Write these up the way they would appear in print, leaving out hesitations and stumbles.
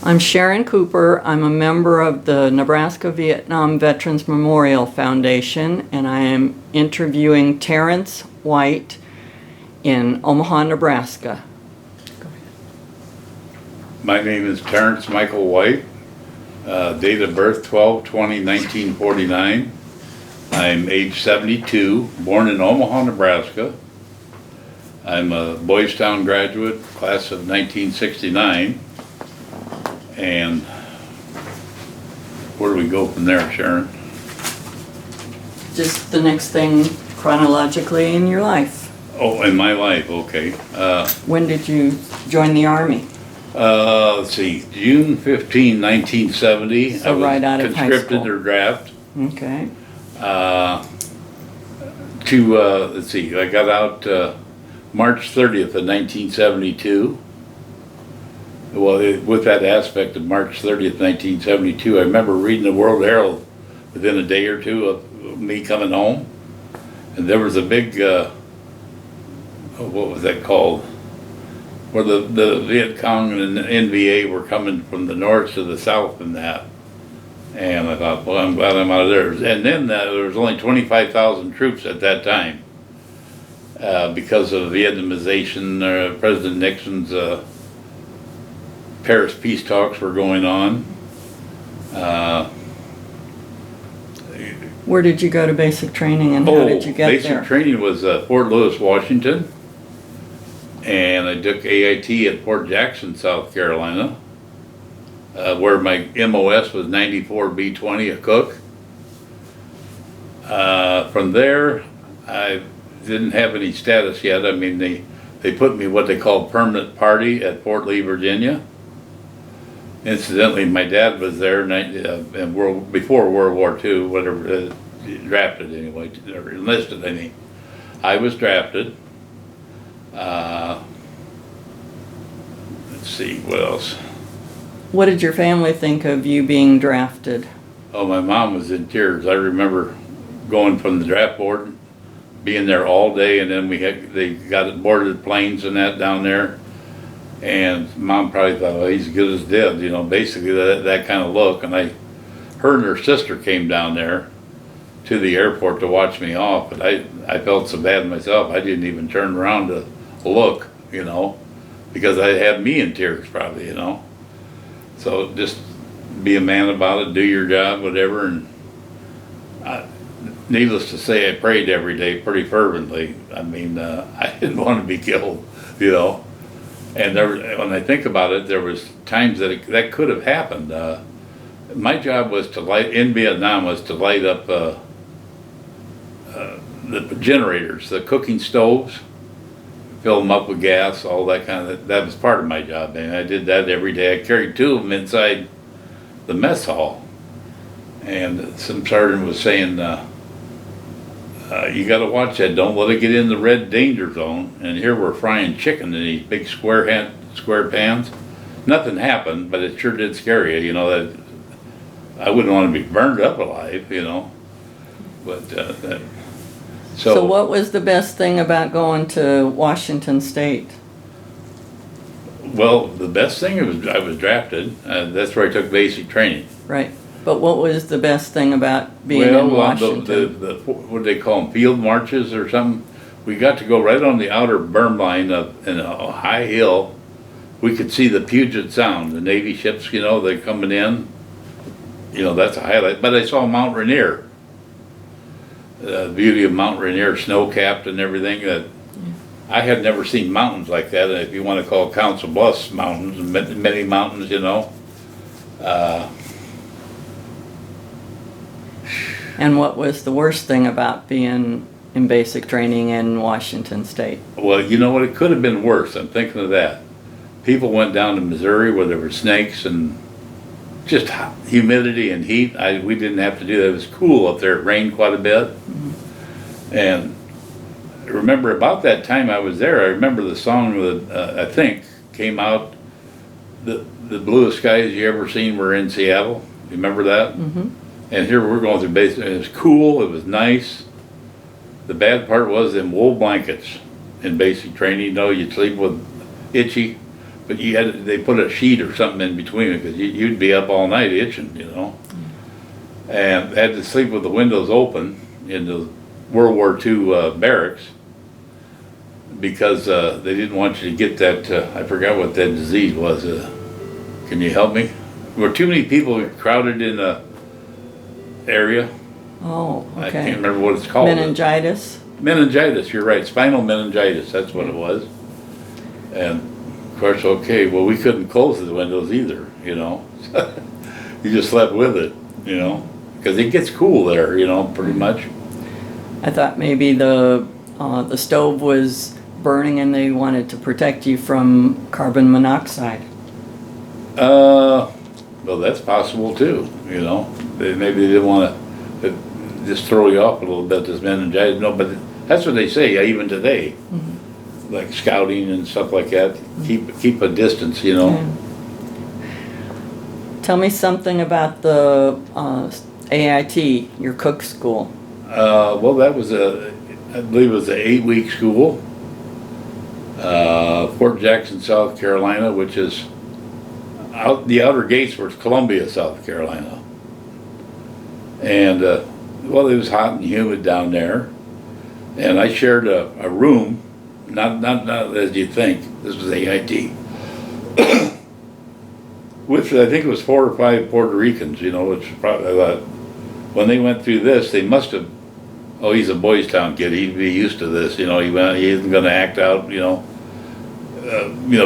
I'm Sharon Cooper. I'm a member of the Nebraska Vietnam Veterans Memorial Foundation, and I am interviewing Terrence White in Omaha, Nebraska. My name is Terrence Michael White. Date of birth 12/20/1949. I'm age 72, born in Omaha, Nebraska. I'm a Boys Town graduate, class of 1969. And where do we go from there, Sharon? Just the next thing chronologically in your life. Oh, in my life, okay. When did you join the Army? Let's see, June 15, 1970. So right out of high conscripted school. or draft. Okay. Let's see, I got out March 30th of 1972. Well, with that aspect of March 30th, 1972, I remember reading the World Herald within a day or two of me coming home. And there was a big, what was that called? Where the Viet Cong and the NVA were coming from the north to the south and that. And I thought, well, I'm glad I'm out of there. And then there was only 25,000 troops at that time because of Vietnamization. President Nixon's Paris peace talks were going on. Where did you go to basic training and how did you get basic there? training was Fort Lewis, Washington. And I took AIT at Fort Jackson, South Carolina, where my MOS was 94 B-20, a cook. From there, I didn't have any status yet. I mean, they put me what they call permanent party at Fort Lee, Virginia. Incidentally, my dad was there before World War II, whatever, drafted anyway, or enlisted, I mean. I was drafted. Let's see, what else? What did your family think of you being drafted? Oh, my mom was in tears. I remember going from the draft board, being there all day, and then they got boarded planes and that down there. And Mom probably thought, well, he's as good as dead, you know, basically that kind of look. And her and her sister came down there to the airport to watch me off, but I felt so bad myself, I didn't even turn around to look, you know, because I had me in tears probably, you know. So just be a man about it, do your job, whatever. And needless to say, I prayed every day pretty fervently. I mean, I didn't want to be killed, you know. And when I think about it, there was times that could have happened. My job was in Vietnam was to light up the generators, the cooking stoves, fill them up with gas, all that kind of, that was part of my job. And I did that every day. I carried 2 of them inside the mess hall. And some sergeant was saying, you got to watch that. Don't let it get in the red danger zone. And here we're frying chicken in these big square pans. Nothing happened, but it sure did scare you. You know, that I wouldn't want to be burned up alive, you know. But so what was the best thing about going to Washington State? Well, the best thing was I was drafted. That's where I took basic training. Right. But what was the best thing about being in Washington? What do they call them, field marches or something? We got to go right on the outer berm line in a high hill. We could see the Puget Sound, the Navy ships, you know, they're coming in. You know, that's a highlight. But I saw Mount Rainier. The beauty of Mount Rainier, snow-capped and everything. I had never seen mountains like that, if you want to call Council Bluffs mountains, many mountains, you know. And what was the worst thing about being in basic training in Washington State? Well, you know what, it could have been worse. I'm thinking of that. People went down to Missouri where there were snakes and just humidity and heat. We didn't have to do that. It was cool up there. It rained quite a bit. Mm-hmm. And I remember about that time I was there, I remember the song that I think came out, the bluest skies you ever seen were in Seattle. You remember that? Mm-hmm. And here we're going through basic, it was cool, it was nice. The bad part was them wool blankets in basic training. You know, you'd sleep with itchy but they put a sheet or something in between it, because you'd be up all night itching, you know? And had to sleep with the windows open in the World War II barracks, because they didn't want you to get that, I forgot what that disease was. Can you help me? Were too many people crowded in the area. Oh, okay. I can't remember what it's called. Meningitis? Meningitis, you're right. Spinal meningitis, that's what it was. And of course, okay, well, we couldn't close the windows either, you know. You just slept with it, you know, because it gets cool there, you know, pretty much. I thought maybe the stove was burning and they wanted to protect you from carbon monoxide. Well, that's possible too, you know. Maybe they didn't want to just throw you off a little bit, this meningitis. No, but that's what they say, even today. Mm-hmm. Like scouting and stuff like that. Mm-hmm. Keep a distance, you know. Yeah. Tell me something about the AIT, your cook school. Well, that was I believe it was an 8-week school. Fort Jackson, South Carolina, which is the outer gates were Columbia, South Carolina. And well, it was hot and humid down there, and I shared a room, not as you think. This was AIT, with I think it was 4 or 5 Puerto Ricans. You know, which probably I thought when they went through this, they must have. Oh, he's a Boys Town kid. He'd be used to this. You know, he isn't going to act out. You know,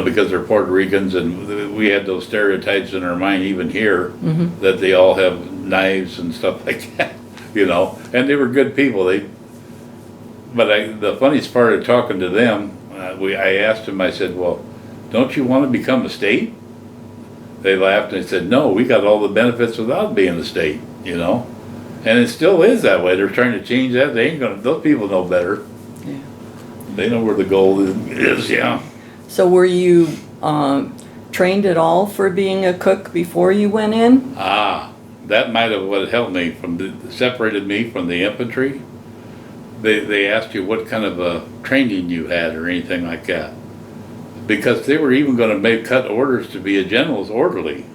because they're Puerto Ricans, and we had those stereotypes in our mind even here, mm-hmm. that they all have knives and stuff like that, you know, and they were good people. The funniest part of talking to them, I asked them, I said, well, don't you want to become a state? They laughed and they said, no, we got all the benefits without being a state, you know, and it still is that way. They're trying to change that. They ain't gonna, those people know better. Yeah. They know where the gold is, yeah. So were you trained at all for being a cook before you went in? That might have what helped me separated me from the infantry. They asked you what kind of training you had or anything like that, because they were even going to cut orders to be a general's orderly,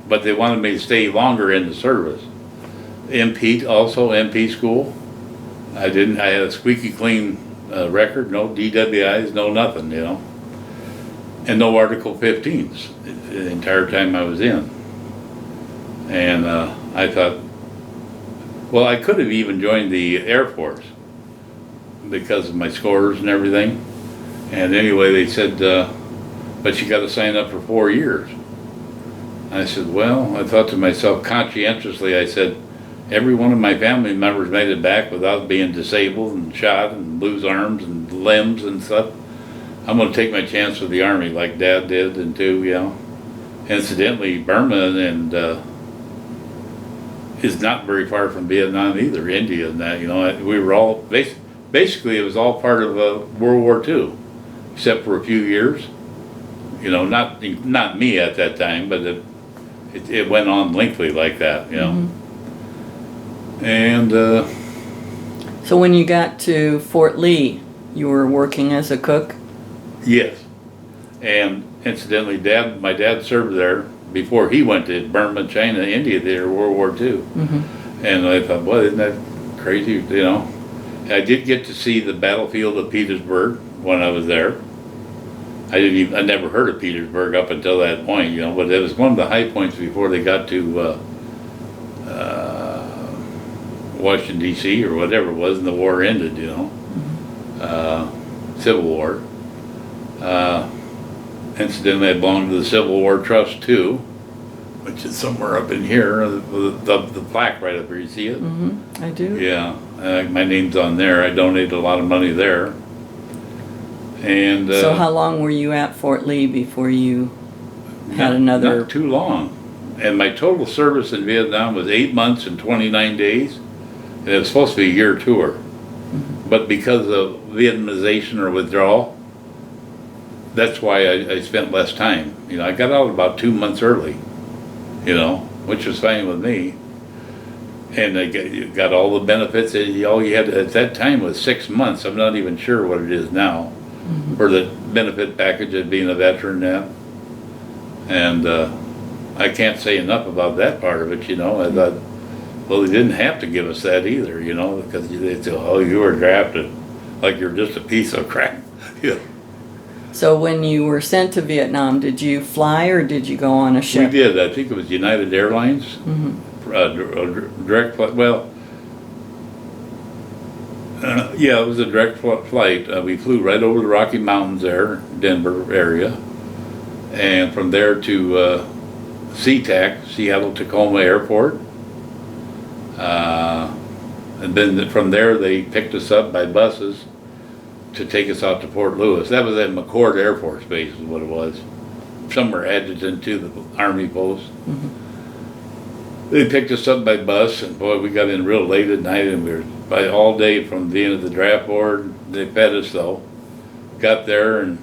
but they wanted me to stay longer in the service. MP school. I had a squeaky clean record, no DWIs, no nothing, you know. And no Article 15s the entire time I was in. And I thought, well, I could have even joined the Air Force because of my scores and everything. And anyway, they said, but you got to sign up for 4 years. I said, well, I thought to myself conscientiously, I said, every one of my family members made it back without being disabled and shot and lose arms and limbs and stuff. I'm going to take my chance with the Army like Dad did, and too, you know. Incidentally, Burma and is not very far from Vietnam either, India and that, you know. We were all, basically it was all part of World War II, except for a few years. You know, not me at that time, but it went on lengthily like that, you know. Mm-hmm. And so when you got to Fort Lee, you were working as a cook? Yes, and incidentally, my dad served there before he went to Burma, China, India there, World War II. Mm-hmm. And I thought, well, isn't that crazy, you know? I did get to see the battlefield of Petersburg when I was there. I never heard of Petersburg up until that point, you know, but it was one of the high points before they got to Washington, D.C. or whatever it was, and the war ended, you know, Civil War. Incidentally, I belong to the Civil War Trust too, which is somewhere up in here, the plaque right up here, you see it? Mm-hmm. I do. Yeah, my name's on there. I donated a lot of money there. And so how long were you at Fort Lee before you had another? Not too long. And my total service in Vietnam was 8 months and 29 days, and it was supposed to be a year tour. Mm-hmm. But because of Vietnamization or withdrawal, that's why I spent less time. You know, I got out about 2 months early, you know, which was fine with me. And I got all the benefits. All you had at that time was 6 months. I'm not even sure what it is now, mm-hmm. for the benefit package of being a veteran now. And I can't say enough about that part of it, you know. I thought, well, they didn't have to give us that either, you know, because they said, oh, you were drafted like you're just a piece of crap. Yeah. So when you were sent to Vietnam, did you fly or did you go on a We ship? did. I think it was United Airlines. Direct flight. Well, yeah, it was a direct flight. We flew right over the Rocky Mountains there, Denver area, and from there to SeaTac, Seattle Tacoma Airport. And then from there they picked us up by buses to take us out to Fort Lewis. That was at McChord Air Force Base is what it was. Somewhere adjacent to the Army post. They picked us up by bus, and boy, we got in real late at night, and we were by all day from the end of the draft board. They fed us though. Got there, and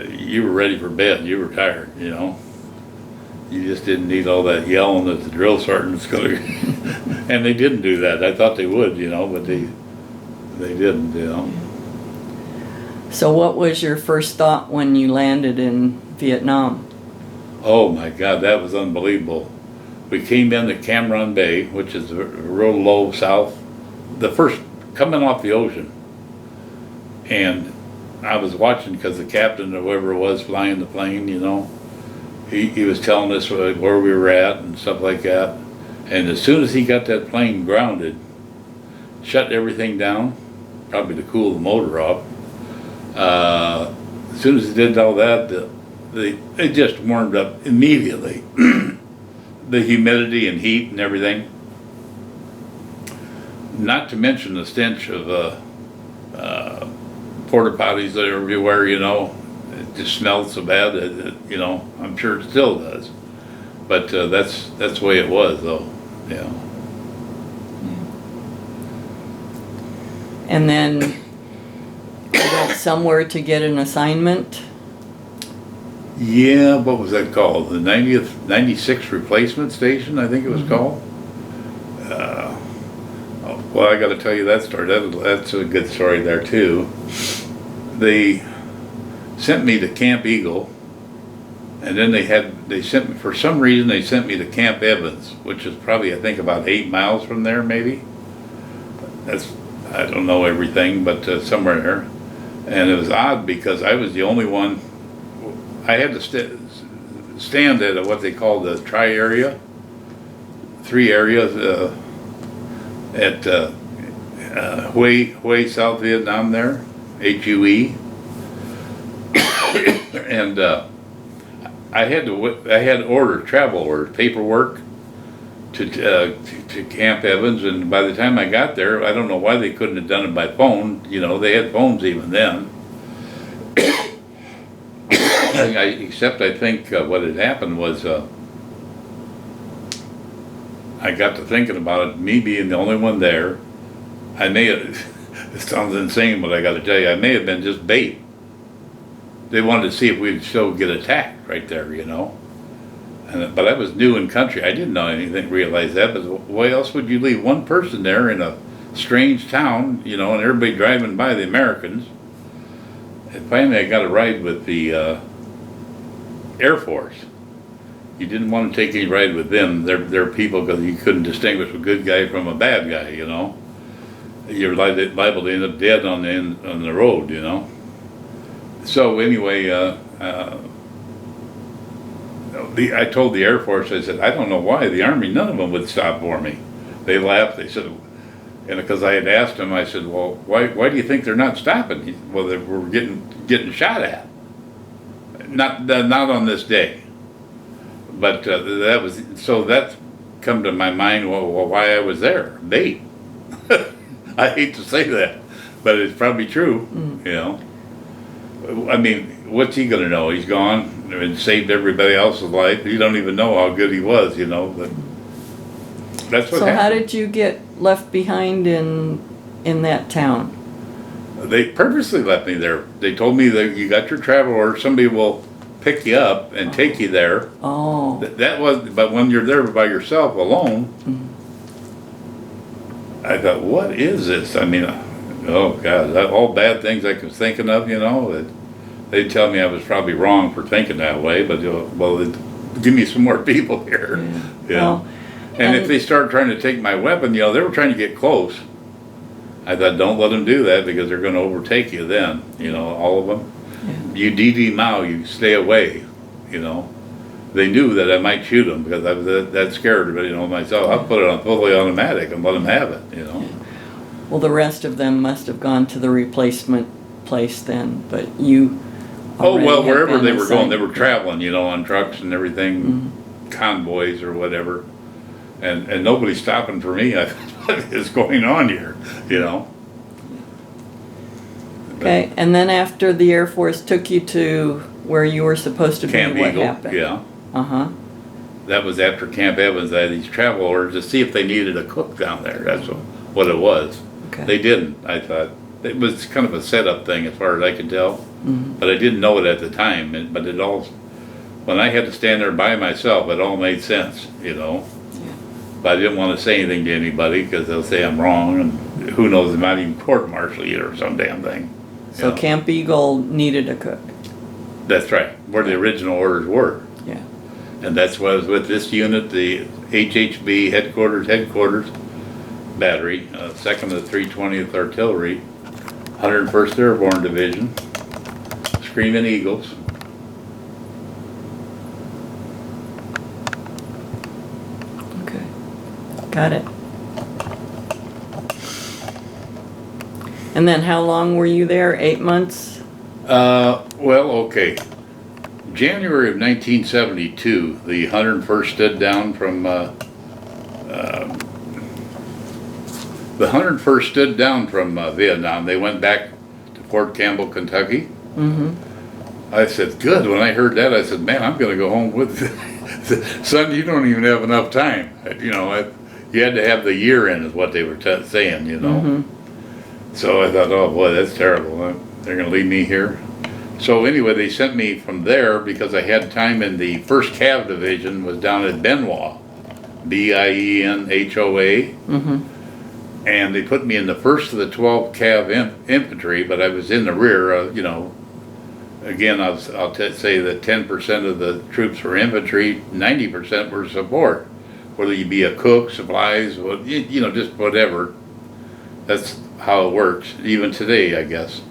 you were ready for bed. You were tired, you know. You just didn't need all that yelling that the drill sergeant's going to. And they didn't do that. I thought they would, you know, but they didn't, you know. So what was your first thought when you landed in Vietnam? Oh my God, that was unbelievable. We came into Cam Bay, which is real low south, the first coming off the ocean. And I was watching because the captain or whoever was flying the plane, you know, he was telling us where we were at and stuff like that. And as soon as he got that plane grounded, shut everything down, probably to cool the motor off. As soon as he did all that, it just warmed up immediately. The humidity and heat and everything. Not to mention the stench of porta potties that are everywhere, you know. It just smelled so bad that, you know, I'm sure it still does. But that's the way it was, though. Yeah. And then you went somewhere to get an assignment? Yeah, what was that called? The 96th Replacement Station, I think it was called. Well, I got to tell you that story. That's a good story there too. They sent me to Camp Eagle, and then they sent me, for some reason they sent me to Camp Evans, which is probably I think about 8 miles from there maybe. I don't know everything, but somewhere there. And it was odd because I was the only one. I had to stand at what they call the tri-area, 3 areas at Hue, South Vietnam there, HUE. And I had travel orders, paperwork to Camp Evans, and by the time I got there, I don't know why they couldn't have done it by phone. You know, they had phones even then. Except I think what had happened was I got to thinking about it, me being the only one there. I may have, it sounds insane, but I got to tell you, I may have been just bait. They wanted to see if we'd still get attacked right there, you know. But I was new in country. I didn't know anything, realize that. But why else would you leave one person there in a strange town, you know, and everybody driving by, the Americans? And finally I got a ride with the Air Force. You didn't want to take any ride with them. They're people because you couldn't distinguish a good guy from a bad guy, you know. You're liable to end up dead on the road, you know. So anyway, I told the Air Force, I said, I don't know why the Army, none of them would stop for me. They laughed. They said, and because I had asked them, I said, well, why do you think they're not stopping? Well, they were getting shot at. Not on this day. But that's come to my mind. Well, why I was there? Bait. I hate to say that, but it's probably true. You know. I mean, what's he gonna know? He's gone and saved everybody else's life. You don't even know how good he was, you know. But that's what happened. So how did you get left behind in that town? They purposely left me there. They told me that you got your travel order. Somebody will pick you up and take you there. Oh. That was, but when you're there by yourself alone, I thought, what is this? I mean, oh God, all bad things I was thinking of, you know. They'd tell me I was probably wrong for thinking that way, but, well, give me some more people here, you know. Well, And if they start trying to take my weapon, they were trying to get close. I thought, don't let them do that because they're going to overtake you then, all of them. Yeah. You DD Mao, you stay away, They knew that I might shoot them because I was that scared of it, myself. I'll put it on fully automatic and let them have it, Yeah. Well, the rest of them must have gone to the replacement place then, but you. Oh, well, already had wherever been they were going, assigned. they were traveling, on trucks and everything, convoys or whatever. And nobody's stopping for me. What is going on here, Okay, and then after the Air Force took you to where you were supposed to be, Camp what Eagle, happened? yeah. Uh-huh. That was after Camp Evans. I had these travel orders to see if they needed a cook down there. That's what it was. Okay. They didn't, I thought. It was kind of a setup thing as far as I could tell. Mhm. But I didn't know it at the time. But it all, when I had to stand there by myself, it all made sense, But I didn't want to say anything to anybody because they'll say I'm wrong, and who knows, they might even court-martial you or some damn thing. So Camp Eagle needed a cook. That's right, where the original orders were. Yeah. And that's why I was with this unit, the HHB headquarters battery, 2nd of the 320th Artillery, 101st Airborne Division, Screaming Eagles. Okay. Got it. And then how long were you there? 8 months? Well, okay. January of 1972, the 101st stood down from, Vietnam. They went back to Fort Campbell, Kentucky. Mm-hmm. I said, good. When I heard that, I said, man, I'm going to go home with son, you don't even have enough time. You had to have the year in is what they were saying, Mm-hmm. So I thought, oh boy, that's terrible. They're going to leave me here. So anyway, they sent me from there because I had time in the 1st Cav Division was down at Benoit, Bienhoa. Mm-hmm. And they put me in the 1st of the 12 Cav Infantry, but I was in the rear, Again, I'll say that 10% of the troops were infantry, 90% were support. Whether you be a cook, supplies, just whatever. That's how it works, even today, I guess.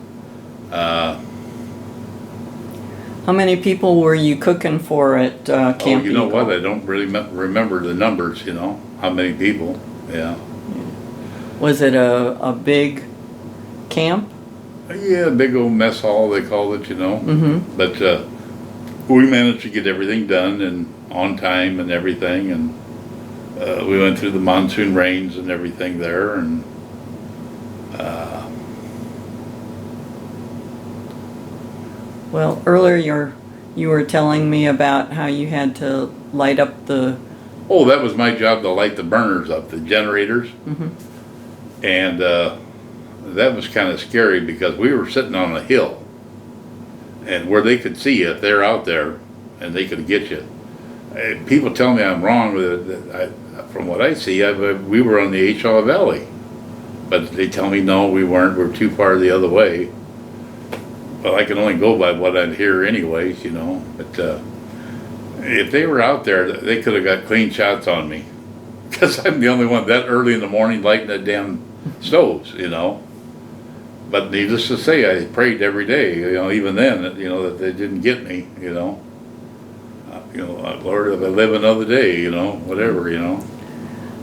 How many people were you cooking for at Camp Eagle? You know what? I don't really remember the numbers, how many people, yeah. Was it a big camp? Yeah, big old mess hall, they called it, Mm-hmm. But we managed to get everything done and on time and everything, and we went through the monsoon rains and everything there, and Well, earlier you were telling me about how you had to light up the. oh, that was my job to light the burners up, the generators. Mm-hmm. And that was kind of scary because we were sitting on a hill, and where they could see you if they're out there, and they could get you. People tell me I'm wrong with it. From what I see, we were on the H.L. Valley, but they tell me no, we weren't. We're too far the other way. Well, I can only go by what I hear anyways, But if they were out there, they could have got clean shots on me. Because I'm the only one that early in the morning lighting the damn stoves, But needless to say, I prayed every day, even then, that they didn't get me, Lord, if I live another day, whatever,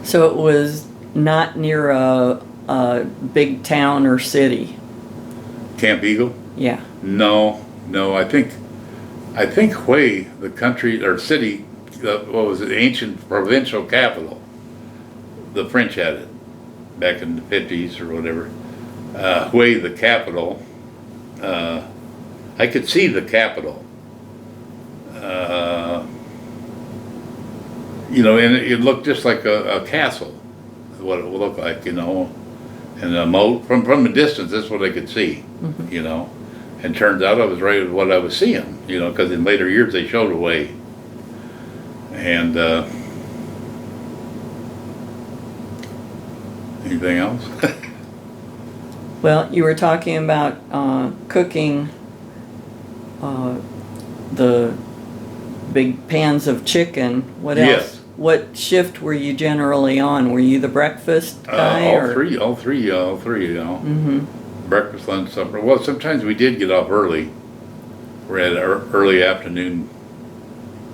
So it was not near a big town or city. Camp Eagle? Yeah. No, I think Hue, the country or city, what was it, ancient provincial capital. The French had it back in the 50s or whatever. Hue, the capital. I could see the capital. And it looked just like a castle, what it would look like, and a moat from a distance. That's what I could see, Mm-hmm. And turns out I was right with what I was seeing, because in later years they showed Hue. And anything else? Well, you were talking about cooking the big pans of chicken. What Yes. else? What shift were you generally on? Were you the breakfast guy? All three, you know. Mm-hmm. Breakfast, lunch, supper. Well, sometimes we did get off early. We're at early afternoon.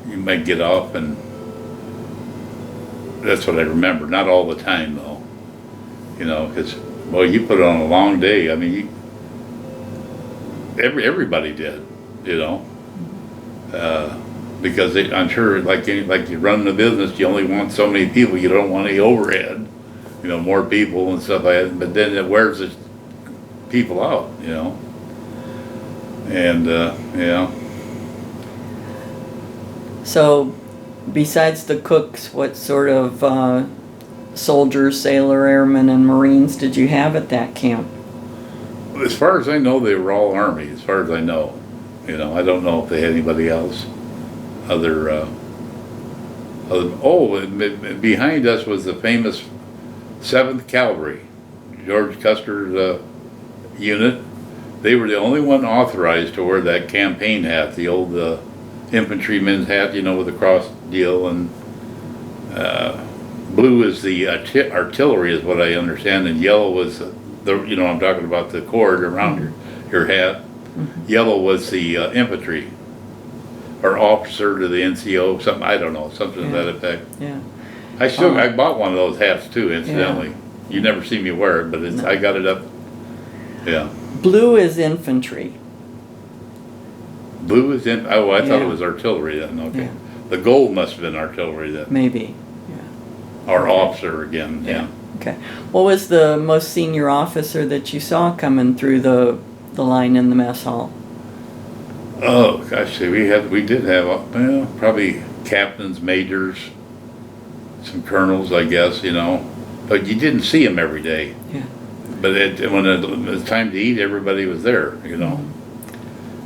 You might get off, and that's what I remember. Not all the time, though. You know, because, well, you put on a long day. I mean, everybody did, you know. Because I'm sure, like you run a business, you only want so many people. You don't want any overhead, you know, more people and stuff like that. But then it wears the people out, you know. And yeah. So, besides the cooks, what sort of soldiers, sailor, airmen, and Marines did you have at that camp? As far as I know, they were all Army. As far as I know, you know, I don't know if they had anybody else. Behind us was the famous 7th Cavalry, George Custer's unit. They were the only one authorized to wear that campaign hat, the old infantryman's hat, you know, with the cross deal, and blue is the artillery, is what I understand, and yellow was you know, I'm talking about the cord around your hat. Mm-hmm. Yellow was the infantry, or officer to the NCO, something, I don't know, something to that effect. Yeah. I bought one of those hats too, incidentally. Yeah. You never see me wear it, but No. I got it up. Yeah. Blue is infantry. Blue is in, oh, I thought Yeah. it was artillery then, okay. Yeah. The gold must have been artillery then, Maybe. Yeah. or officer again, yeah. Okay. What was the most senior officer that you saw coming through the line in the mess hall? Oh, gosh, see, we did have, well, probably captains, majors, some colonels, I guess, you know, but you didn't see them every day. Yeah. But when it was time to eat, everybody was there, you know.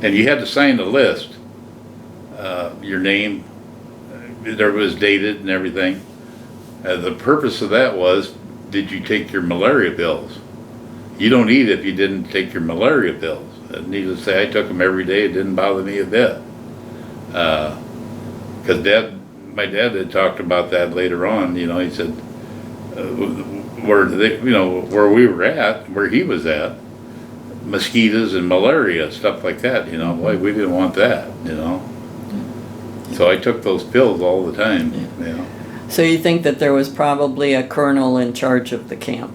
And you had to sign the list, your name, there was dated and everything. The purpose of that was, did you take your malaria pills? You don't eat if you didn't take your malaria pills. Needless to say, I took them every day. It didn't bother me a bit. Because my dad had talked about that later on. You know, he said, where we were at, where he was at, mosquitoes and malaria, stuff like that. You know, boy, we didn't want that. You know, so I took those pills all the time. Yeah. You know. So you think that there was probably a colonel in charge of the camp?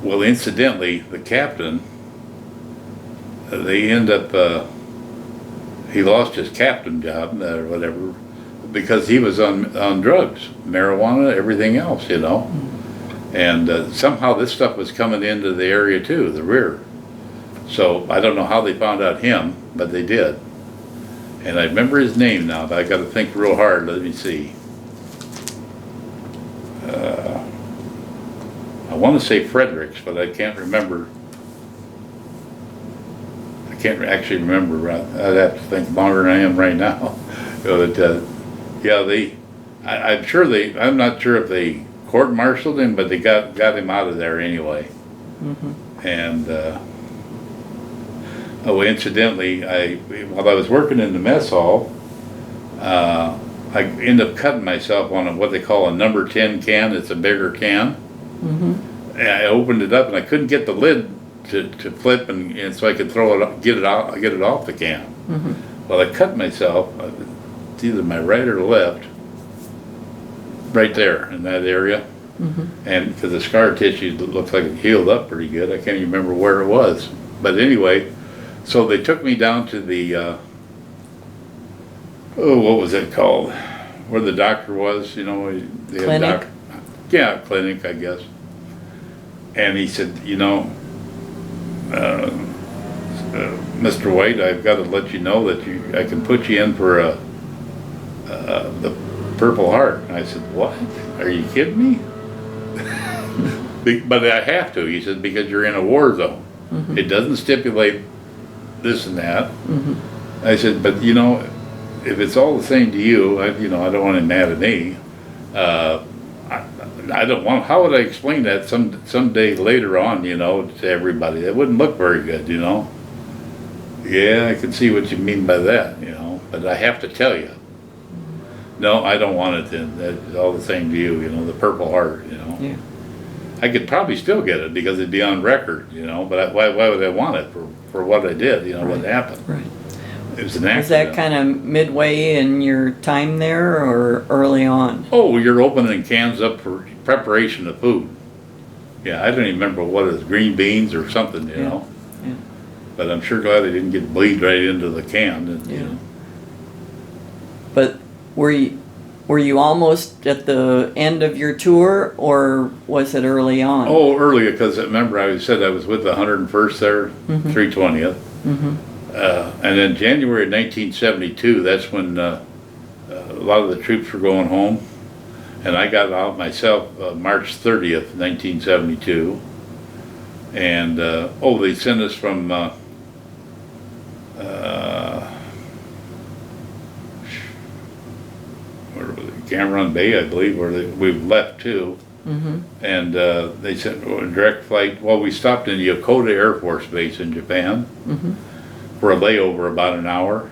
Well, incidentally, the captain, they end up, he lost his captain job or whatever because he was on drugs, marijuana, everything else, you know. And somehow this stuff was coming into the area too, the rear. So I don't know how they found out him, but they did. And I remember his name now, but I got to think real hard. Let me see. I want to say Fredericks, but I can't remember. I can't actually remember. I'd have to think longer than I am right now. But yeah, I'm sure I'm not sure if they court-martialed him, but they got him out of there anyway. Mm-hmm. And incidentally, while I was working in the mess hall, I ended up cutting myself on what they call a number 10 can. It's a bigger can. Mm-hmm. And I opened it up and I couldn't get the lid to flip, and so I could throw it, get it off the can. Mm-hmm. Well, I cut myself. It's either my right or left, right there in that area. Mm-hmm. And because the scar tissue looks like it healed up pretty good, I can't even remember where it was. But anyway, so they took me down to the what was it called? Where the doctor was, you know. Clinic? Yeah, clinic, I guess. And he said, you know, Mr. White, I've got to let you know that I can put you in for the Purple Heart. And I said, what? Are you kidding me? But I have to, he said, because you're in a war zone. Mm-hmm. It doesn't stipulate this and that. Mm-hmm. I said, but you know, if it's all the same to you, I don't want him mad at me. I don't want. How would I explain that someday later on, you know, to everybody? That wouldn't look very good, you know. Yeah, I can see what you mean by that, you know, but I have to tell you, no, I don't want it then. That's all the same to you, you know, the Purple Heart, you know. Yeah. I could probably still get it because it'd be on record, you know, but why would I want it for what I did, you know, what happened? Right. It was an Was that accident. kind of midway in your time there or early on? Oh, you're opening cans up for preparation of food. Yeah, I don't even remember what it was, green beans or something, you Yeah. know. Yeah. But I'm sure glad I didn't get bleed right into the can. And, you Yeah. know. But were you almost at the end of your tour, or was it early on? Oh, earlier, because remember I said I was with the 101st there, 320th. Mm-hmm. And then January 1972, that's when a lot of the troops were going home. And I got out myself March 30th, 1972. And, they sent us from where was it? Cameron Bay, I believe, where we left to. Mm-hmm. And they sent a direct flight. Well, we stopped in Yokota Air Force Base in Japan Mm-hmm. for a layover about an hour.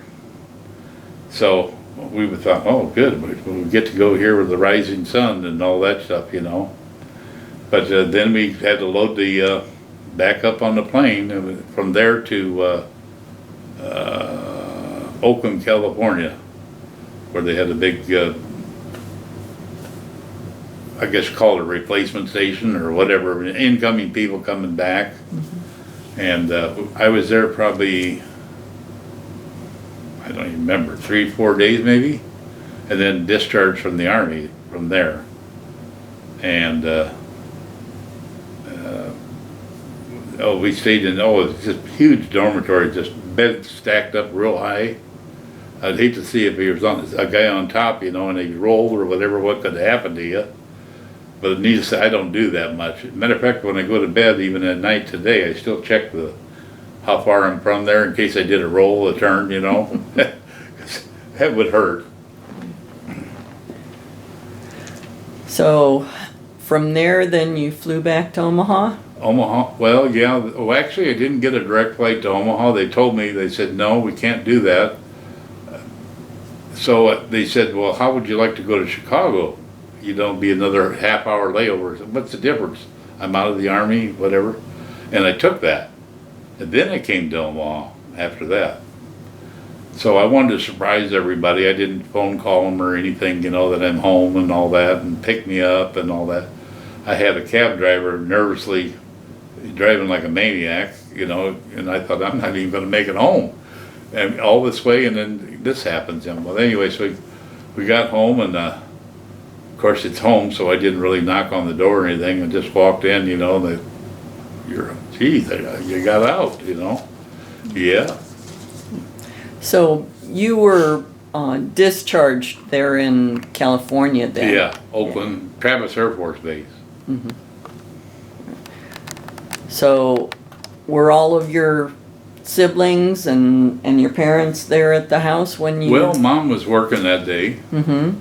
So we thought, oh, good, we'll get to go here with the rising sun and all that stuff, you know. But then we had to load the back up on the plane from there to Oakland, California, where they had a big, I guess call it a replacement station or whatever, incoming people coming back. Mm-hmm. And I was there probably, I don't even remember, 3-4 days maybe, and then discharged from the Army from there. And we stayed in, it's just huge dormitory, just beds stacked up real high. I'd hate to see if he was a guy on top, you know, and he rolled or whatever, what could happen to you. But needless to say, I don't do that much. Matter of fact, when I go to bed, even at night today, I still check how far I'm from there in case I did a roll, a turn, you know. That would hurt. So from there, then you flew back to Omaha? Omaha, well, yeah. Oh, actually, I didn't get a direct flight to Omaha. They said, no, we can't do that. So they said, well, how would you like to go to Chicago? You don't be another half-hour layover. I said, what's the difference? I'm out of the Army, whatever. And I took that. And then I came to Omaha after that. So I wanted to surprise everybody. I didn't phone call them or anything, you know, that I'm home and all that, and pick me up and all that. I had a cab driver nervously driving like a maniac, you know, and I thought, I'm not even going to make it home. And all this way, and then this happens. And well, anyway, so we got home, and of course it's home, so I didn't really knock on the door or anything. I just walked in, you know, and you got out, you know. Yeah. So you were discharged there in California then? Yeah, Oakland, Travis Air Force Base. Mm-hmm. So were all of your siblings and your parents there at the house when you... Well, Mom was working that day. Mm-hmm.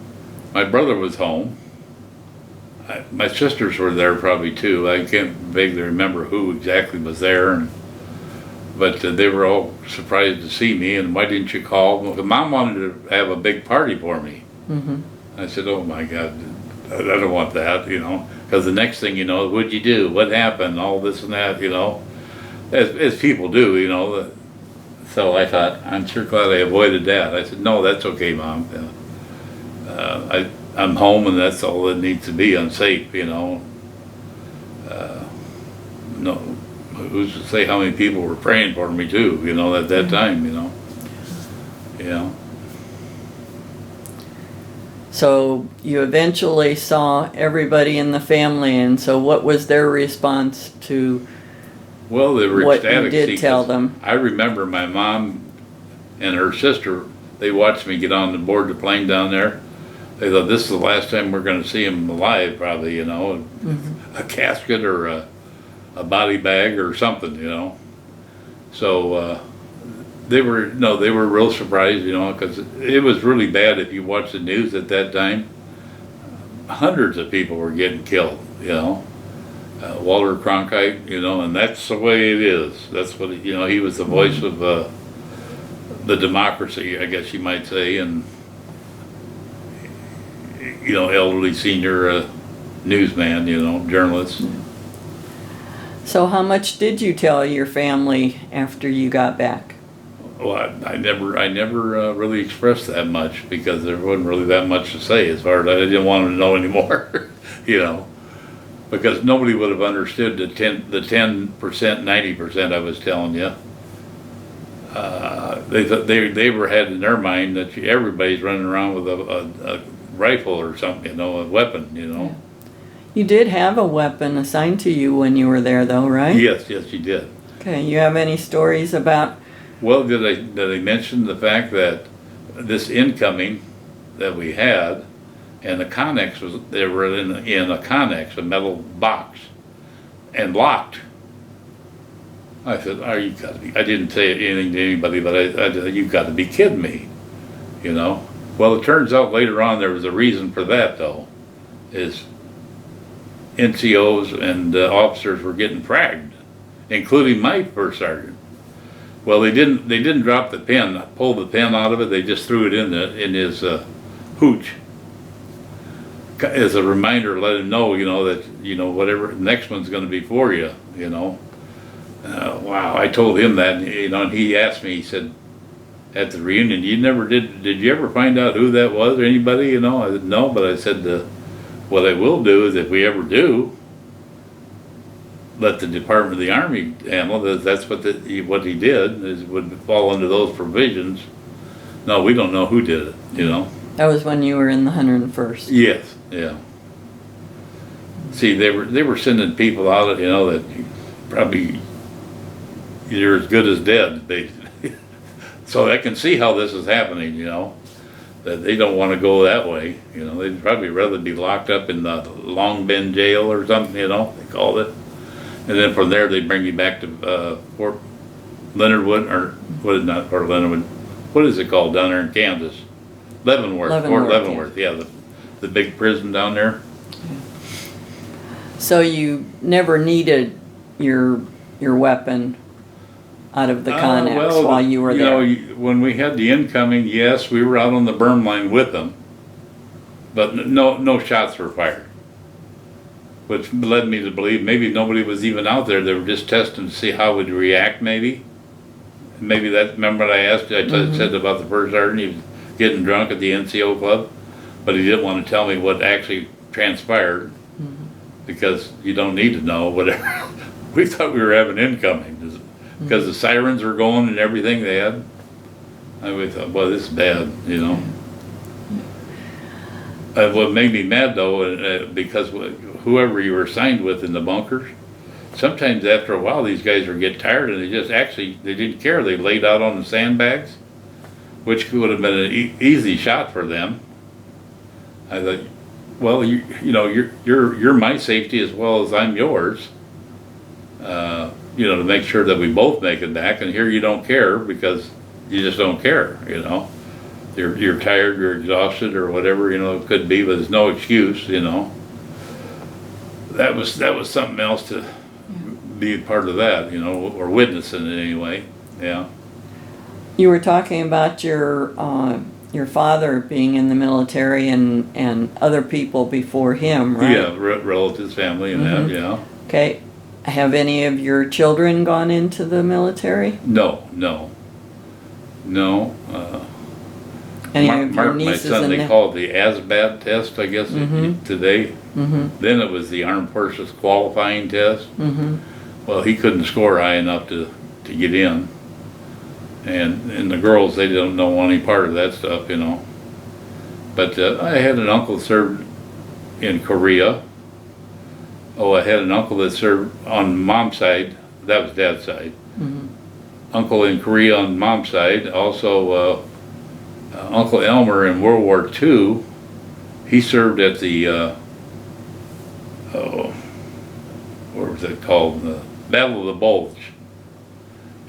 My brother was home. My sisters were there probably too. I can't vaguely remember who exactly was there. But they were all surprised to see me, and why didn't you call? Well, Mom wanted to have a big party for me. Mm-hmm. I said, oh my God, I don't want that, you know, because the next thing you know, what'd you do? What happened? All this and that, you know, as people do, you know. So I thought, I'm sure glad I avoided that. I said, no, that's okay, Mom. I'm home, and that's all it needs to be. I'm safe, you know. No, who's to say how many people were praying for me too, you know, at that time, you know. Yeah. So you eventually saw everybody in the family, and so what was their response to Well, they were what you ecstatic. did tell them? I remember my mom and her sister, they watched me get on the board the plane down there. They thought, this is the last time we're going to see him alive, probably, you know, Mm-hmm. a casket or a body bag or something, you know. So they were real surprised, you know, because it was really bad. If you watch the news at that time, hundreds of people were getting killed, you know. Walter Cronkite, you know, and that's the way it is. That's what, you know, he was the voice of the democracy, I guess you might say, and, you know, elderly senior newsman, you know, journalist. So how much did you tell your family after you got back? Well, I never really expressed that much because there wasn't really that much to say as far as I didn't want them to know anymore, you know, because nobody would have understood the 10%, 90% I was telling you. They were had in their mind that everybody's running around with a rifle or something, you know, a weapon, you know. Yeah. You did have a weapon assigned to you when you were there, though, right? Yes, you did. Okay, you have any stories about? Well, did I mention the fact that this incoming that we had, and the Connex they were in a Connex, a metal box, and locked. I said, "Oh, you got to be!" I didn't say anything to anybody, but I you got to be kidding me, you know. Well, it turns out later on there was a reason for that, though, is NCOs and officers were getting fragged, including my first sergeant. Well, they didn't drop the pin, pull the pin out of it. They just threw it in his hooch as a reminder, let him know, you know, that, you know, whatever the next one's going to be for you, you know. Wow, I told him that, you know, and he asked me. He said, at the reunion, did you ever find out who that was or anybody? You know, I said no, but I said what I will do is if we ever do, let the Department of the Army handle it. That's what he did, is would fall under those provisions. No, we don't know who did it, you know. That was when you were in the 101st. Yes, yeah. See, they were sending people out, you know, that probably you're as good as dead, basically. So I can see how this is happening, you know, that they don't want to go that way. You know, they'd probably rather be locked up in the Long Bend jail or something, you know, they called it. And then from there, they bring you back to Fort Leonard Wood, or what is not Fort Leonard Wood? What is it called down there in Kansas? Leavenworth, Fort Leavenworth. Yeah, the big prison down there. So you never needed your weapon out of the Connex while you were there. You know, when we had the incoming, yes, we were out on the berm line with them, but no shots were fired. Which led me to believe maybe nobody was even out there. They were just testing to see how we'd react, maybe. Maybe that, remember what I asked you? I said about the first sergeant, he was getting drunk at the NCO club, but he didn't want to tell me what actually transpired because you don't need to know whatever. We thought we were having incoming because the sirens were going and everything they had. We thought, boy, this is bad, you know. What made me mad though, because whoever you were assigned with in the bunkers, sometimes after a while these guys would get tired and they didn't care. They laid out on the sandbags, which would have been an easy shot for them. I thought, well, you know, you're my safety as well as I'm yours. You know, to make sure that we both make it back. And here you don't care because you just don't care. You know, you're tired, you're exhausted, or whatever, you know, it could be, but there's no excuse. You know, that was something else to be a part of that. You know, or witnessing it anyway. Yeah. You were talking about your father being in the military and other people before him, right? Yeah, relatives, family, and that. Yeah. Okay. Have any of your children gone into the military? No. Any of your Mark, my nieces son, and they call it the ASVAB test, I guess, today. Then it was the Armed Forces qualifying test. Well, he couldn't score high enough to get in. And the girls, they don't know any part of that stuff, you know. But I had an uncle that served in Korea. Oh, I had an uncle that served on mom's side. That was dad's side. Uncle in Korea on mom's side. Also, Uncle Elmer in World War II. He served at the, what was it called? The Battle of the Bulge.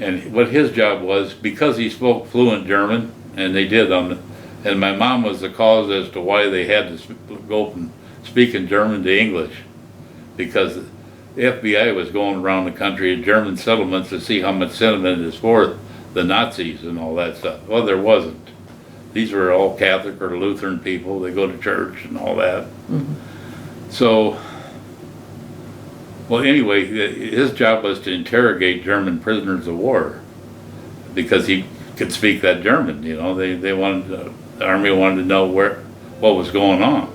And what his job was, because he spoke fluent German, and they did and my mom was the cause as to why they had to go from speaking German to English. Because the FBI was going around the country in German settlements to see how much sentiment is for the Nazis and all that stuff. Well, there wasn't. These were all Catholic or Lutheran people. They go to church and all that. So, well, anyway, his job was to interrogate German prisoners of war because he could speak that German. You know, they wanted the army wanted to know what was going on.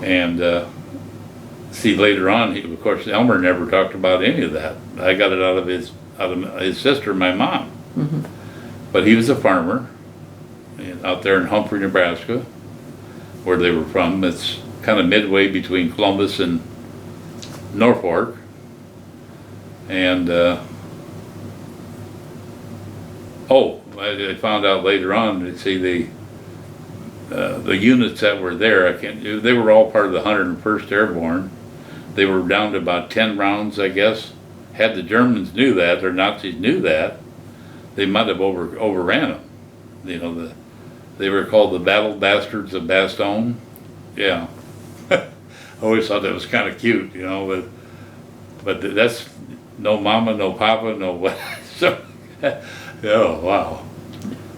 And see, later on, of course, Elmer never talked about any of that. I got it out of his sister, my mom. But he was a farmer out there in Humphrey, Nebraska, where they were from. It's kind of midway between Columbus and Norfolk. And I found out later on, see, the units that were there, they were all part of the 101st Airborne. They were down to about 10 rounds, I guess. Had the Germans knew that, or Nazis knew that, they might have overran them. You know, they were called the Battle Bastards of Bastogne. Yeah. I always thought that was kind of cute, you know, but that's no mama, no papa, no what. So, oh, wow.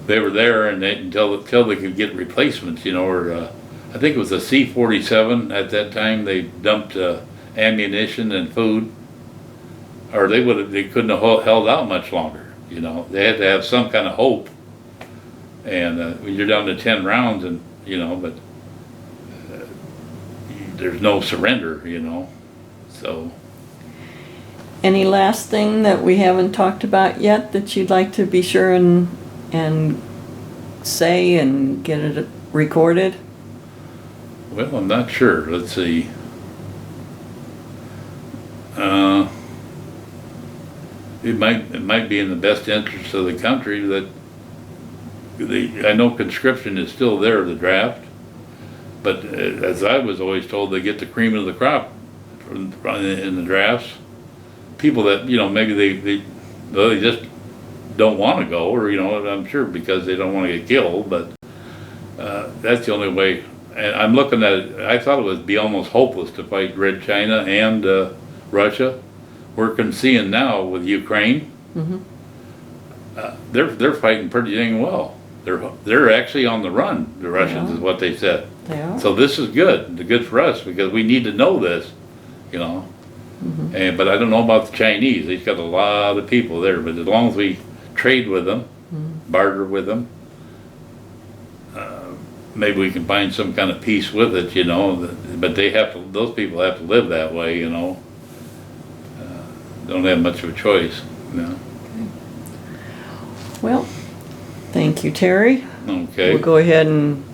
They were there and until they could get replacements, you know, or I think it was a C-47 at that time. They dumped ammunition and food, or they couldn't have held out much longer. You know, they had to have some kind of hope. And when you're down to 10 rounds, and you know, but there's no surrender, you know. So. Any last thing that we haven't talked about yet that you'd like to be sure and say and get it recorded? Well, I'm not sure. Let's see. It might be in the best interest of the country that I know conscription is still there, the draft, but as I was always told, they get the cream of the crop in the drafts. People that, you know, maybe they just don't want to go, or, you know, I'm sure because they don't want to get killed, but that's the only way. And I'm looking at it, I thought it would be almost hopeless to fight Red China and Russia. We're seeing now with Ukraine, they're fighting pretty dang well. They're actually on the run, the Russians, is what they said. They are. So this is good for us, because we need to know this, you know. But I don't know about the Chinese. They've got a lot of people there, but as long as we trade with them, barter with them, maybe we can find some kind of peace with it, you know. But those people have to live that way, you know. Don't have much of a choice, you know. Well, thank you, Terry. Okay. We'll go ahead and